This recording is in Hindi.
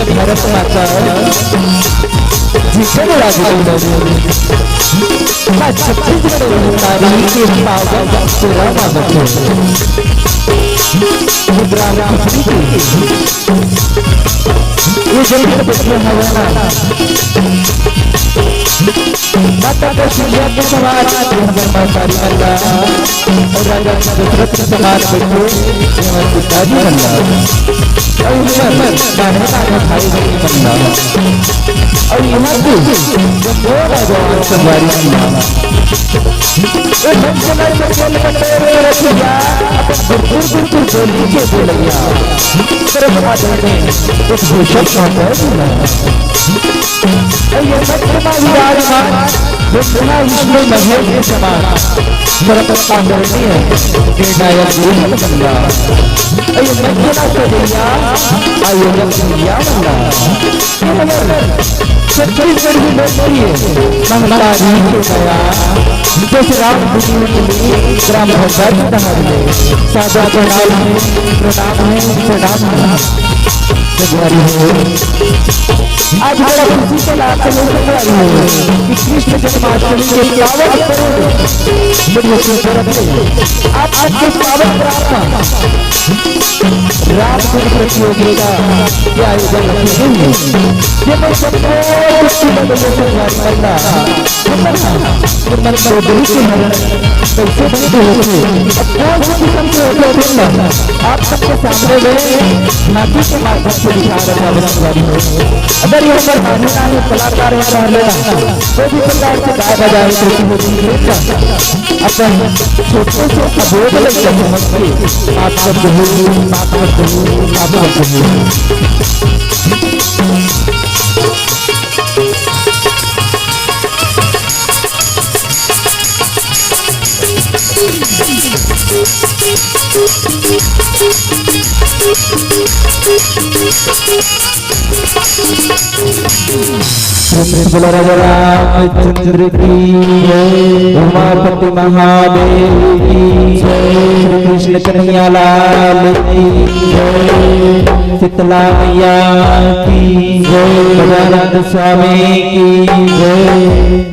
भारत माता छत्तीसगढ़ के ये जल्दी बच्चे हवाना माता का शिष्य के सवाल हमारी अल्लाह और राजा दशरथ के सवाल बैठो हमारे पिताजी अल्लाह और ऊपर बाहर भाई बंदा और यहाँ पे जब वो राजा सवारी अल्लाह ये सब समय में खेल करते हुए रखिया दूर बोली के बोलिया तेरे समाज में एक भूषण होता है ये सत्य विराजमान दुनिया विष्णु महेश के समान सर्वत्र आदरणीय निर्णायक गुरु बंदा ये मध्यना से दिया आयोजक दिया बंदा छत्तीसगढ़ की लोकप्रिय मंगलारी के गया जैसे राम ग्राम भगवत सादा प्रणाम है संगवारी हो आज बड़ा खुशी के लाभ संगवारी हो कि कृष्ण जन्माष्टमी के पावन बड़ी सुंदर आप आज के पावन रात दिन प्रतियोगिता के आयोजन रखे हैं ये मैं सबको संगवारी करना मन को बहुत ही कैसे बनते होते कौन सी किस्म के होते हैं आप सबके सामने में नाटी के माध्यम से दिखा रहा है संगवारी हो अगर यहाँ पर नानी कलाकार कोई भी प्रकार से गाय बजाए अपन छोटे से अबोध लगते हैं आप सब बोलो राजा रामचंद्र की उमापति महादेव की कृष्ण कन्हैया लाल की शीतला मैया की गजानन स्वामी की